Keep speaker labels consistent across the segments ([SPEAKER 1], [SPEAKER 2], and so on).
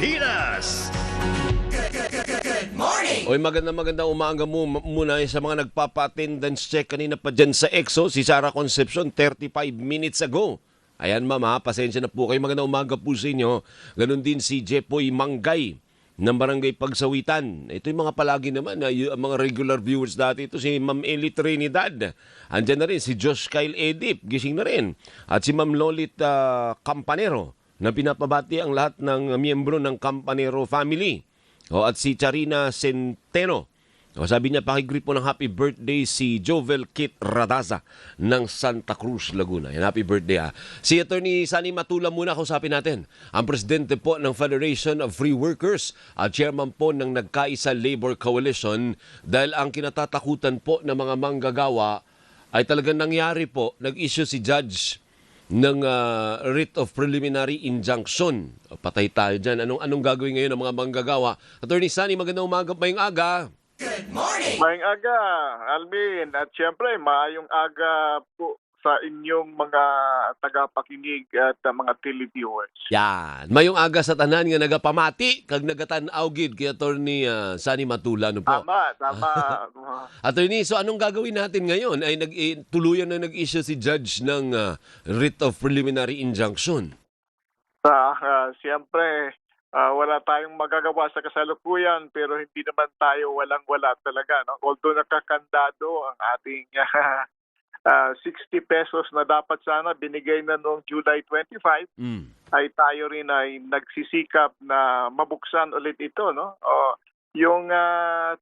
[SPEAKER 1] Pinas.
[SPEAKER 2] Oy, magandang umaga mo muna sa mga nagpapa-attendance check kanina pa dyan sa EXO. Si Sara Concepcion, 35 minutes ago. Ayan ma'am ha, pasensya na po kayo. Magandang umaga po sa inyo. Ganon din si Jepoy Manggay ng Barangay Pagsawitan. Ito yung mga palagi naman, mga regular viewers dati. Ito si Ma'am Eli Trinidad. Andyan na rin si Josh Kyle Edip, gising na rin. At si Ma'am Lolit Campanero na pinapabati ang lahat ng miyembro ng Campanero family. At si Charina Centeno. Sabi niya, pakigreet po ng happy birthday si Jovel Kit Radaza ng Santa Cruz, Laguna. Yan, happy birthday ha. Si Attorney Sani Matula muna, kausapin natin. Ang presidente po ng Federation of Free Workers at chairman po ng Nagkaisa Labor Coalition dahil ang kinatatakutan po ng mga manggagawa ay talagang nangyari po. Nag-issue si Judge ng writ of preliminary injunction. Patay tayo dyan. Anong gagawin ngayon ng mga manggagawa? Attorney Sani, magandang umaga, mayong aga.
[SPEAKER 3] Good morning!
[SPEAKER 4] Maayong aga, Alvin. At syempre, maayong aga po sa inyong mga tagapakinig at mga televiewers.
[SPEAKER 2] Yan. Mayong aga sa tanan nga nagapamati kag nagatanaw gid kay Attorney Sani Matula no po.
[SPEAKER 4] Tama.
[SPEAKER 2] Attorney, so anong gagawin natin ngayon? Ay tuluyan na nag-issue si Judge ng writ of preliminary injunction.
[SPEAKER 4] Siyempre, wala tayong magagawa sa kasalukuyan pero hindi naman tayo walang-wala talaga. No? Although nakakandado ang ating 60 pesos na dapat sana binigay na noong July 25, ay tayo rin ay nagsisikap na mabuksan ulit ito. No? Yung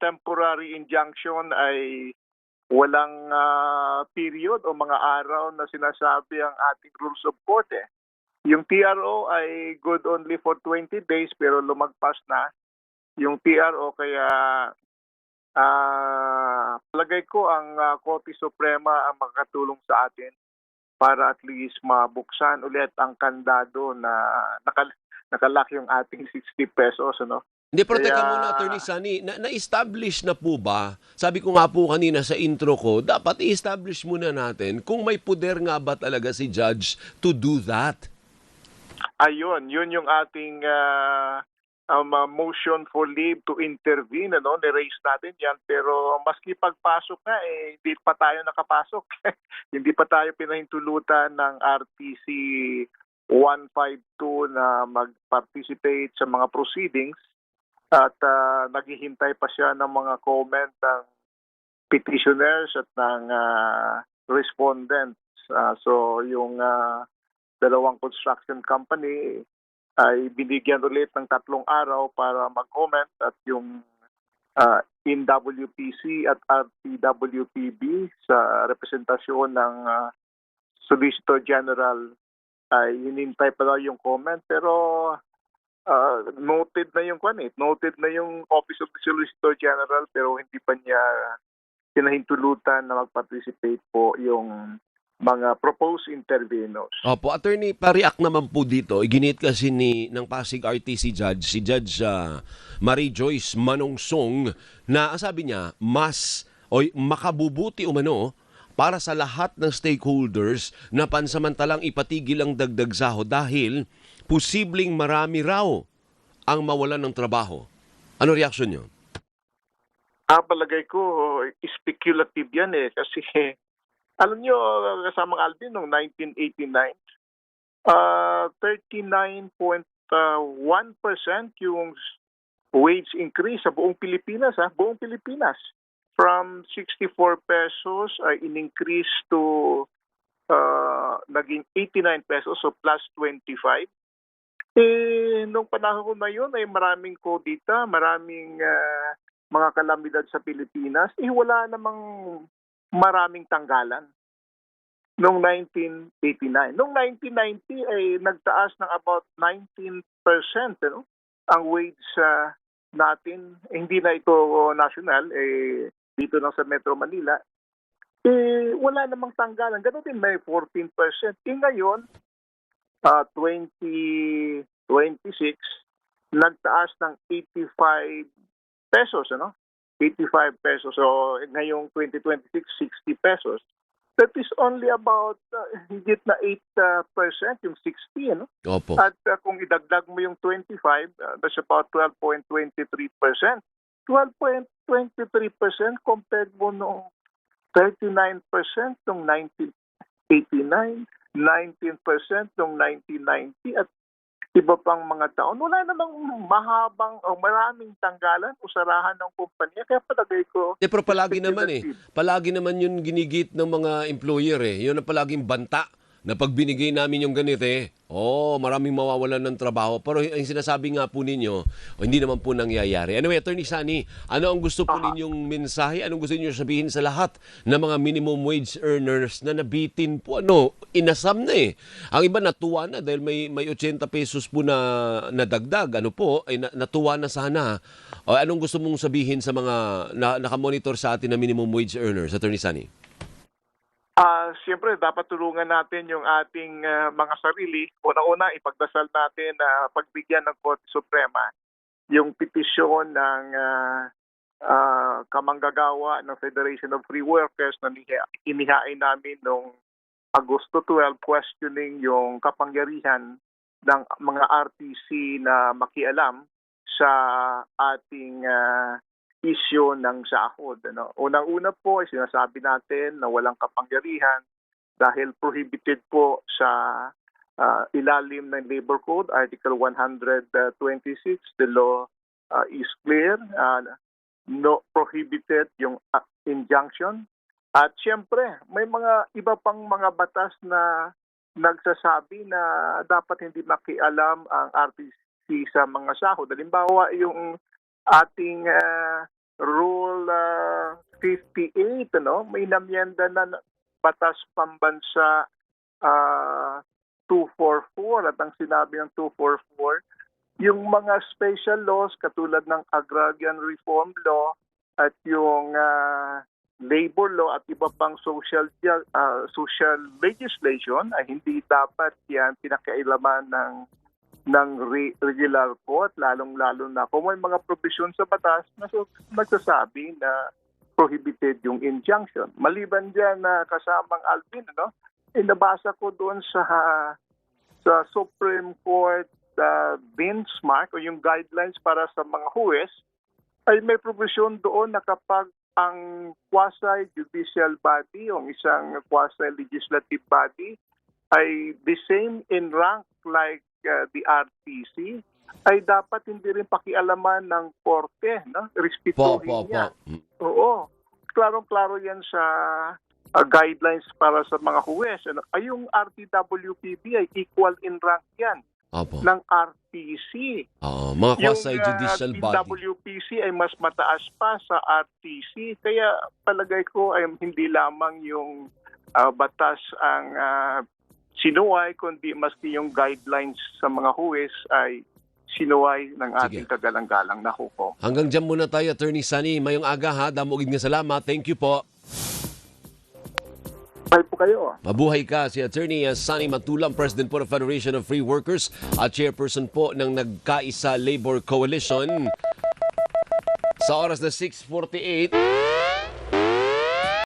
[SPEAKER 4] temporary injunction ay walang period o mga araw na sinasabi ang ating rules of court. Yung TRO ay good only for 20 days pero lumagpas na yung TRO kaya palagay ko ang Korte Suprema ang makakatulong sa atin para at least mabuksan ulit ang kandado na nakalak yung ating 60 pesos. Ano?
[SPEAKER 2] Hindi, proteka muna, Attorney Sani. Na-establish na po ba? Sabi ko nga po kanina sa intro ko, dapat i-establish muna natin kung may puder nga ba talaga si Judge to do that.
[SPEAKER 4] Ayun, yun yung ating motion for leave to intervene, ni-raise natin yan. Pero maski pagpasok na, hindi pa tayo nakapasok. Hindi pa tayo pinahintulutan ng RTC 152 na mag-participate sa mga proceedings at naghihintay pa siya ng mga comment ng petitioners at ng respondents. So yung dalawang construction company ay binigyan ulit ng 3 araw para mag-comment at yung NWPC at RTWPB sa representasyon ng Solicitor General ay hinintay pa daw yung comment pero noted na yung Office of the Solicitor General pero hindi pa niya pinahintulutan na mag-participate po yung mga proposed intervenors.
[SPEAKER 2] Opo, Attorney, pa-react naman po dito. Iginit kasi ng Pasig RTC Judge, si Judge Marie Joyce Manongsong na sabi niya, makabubuti umano para sa lahat ng stakeholders na pansamantalang ipatigil ang dagdag sahod dahil posibleng marami raw ang mawalan ng trabaho. Ano reaksyon niyo?
[SPEAKER 4] Palagay ko, speculative yan kasi alam nyo, kasamang Alvin, noong 1989, 39.1% yung wage increase sa buong Pilipinas. Buong Pilipinas. From 64 pesos ay in-increase to naging 89 pesos, so plus 25. Noong panahon na yun ay maraming kodita, maraming mga kalamidad sa Pilipinas. Wala namang maraming tanggalan noong 1989. Noong 1990 ay nagtaas ng about 19% ang wage natin. Hindi na ito national, dito lang sa Metro Manila. Wala namang tanggalan. Ganun din may 14%. Ngayon, 2026, nagtaas ng 85 pesos, 85 pesos. So, ngayong 2026, 60 pesos. that is only about higit na 8%, yung 60, ano?
[SPEAKER 2] Opo.
[SPEAKER 4] At kung idagdag mo yung 25, that's about 12.23%. 12.23% compared mo nung 39% noong 1989, 19% noong 1990, at iba pang mga taon. Wala namang mahabang o maraming tanggalan o sarahan ng kumpanya. Kaya palagay ko,
[SPEAKER 2] Pero palagi naman palagi naman yun ginigit ng mga employer Yun ang palaging banta na pag binigay namin yung ganito maraming mawawalan ng trabaho. Pero yung sinasabi nga po ninyo, hindi naman po nangyayari. Anyway, Attorney Sani, ano ang gusto po ninyong mensahe? Anong gusto niyo sabihin sa lahat ng mga minimum wage earners na nabitin po? Inasam na Ang iba natuwa na dahil may 80 pesos po na nadagdag. Natuwa na sana. O, anong gusto mong sabihin sa mga nakamonitor sa atin na minimum wage earners, Attorney Sani?
[SPEAKER 4] Siyempre, dapat tulungan natin yung ating mga sarili. Una-una, ipagdasal natin na pagbigyan ng Korte Suprema yung petisyon ng kamanggagawa ng Federation of Free Workers na inihain namin noong Agosto 12, questioning yung kapangyarihan ng mga RTC na makialam sa ating issue ng sahod. Unang-una po ay sinasabi natin na walang kapangyarihan dahil prohibited po sa ilalim ng Labor Code, Article 126. The law is clear. No prohibited yung injunction. At siyempre, may mga iba pang mga batas na nagsasabi na dapat hindi makialam ang RTC sa mga sahod. Halimbawa, yung ating Rule 58, may namyenda na Batas Pambansa 244, at ang sinabi ng 244, yung mga special laws katulad ng Agrarian Reform Law at yung labor law at iba pang social legislation ay hindi dapat yan pinakailaman ng regular court, lalong-lalo na kung may mga provision sa batas na nagsasabi na prohibited yung injunction. Maliban dyan na kasamang Alvin, nabasa ko doon sa Supreme Court benchmark o yung guidelines para sa mga huwes, ay may provision doon na kapag ang quasi-judicial body o isang quasi-legislative body ay the same in rank like the RTC, ay dapat hindi rin pakialaman ng korte, respetuhin niya. Oo. Klarong-klaro yan sa guidelines para sa mga huwes. Ay yung RTWPB ay equal in rank yan ng RTC.
[SPEAKER 2] Mga quasi-judicial body.
[SPEAKER 4] Yung DWPC ay mas mataas pa sa RTC. Kaya palagay ko ay hindi lamang yung batas ang sinuway, kundi maski yung guidelines sa mga huwes ay sinuway ng ating kagalang-galang na hukom.
[SPEAKER 2] Hanggang dyan muna tayo, Attorney Sani. Mayong aga ha. Damogid nga salamat. Thank you po.
[SPEAKER 4] Bye po kayo.
[SPEAKER 2] Mabuhay ka, si Attorney Sani Matulang, President po ng Federation of Free Workers at Chairperson po ng Nagkaisa Labor Coalition. Sa oras na 6:48,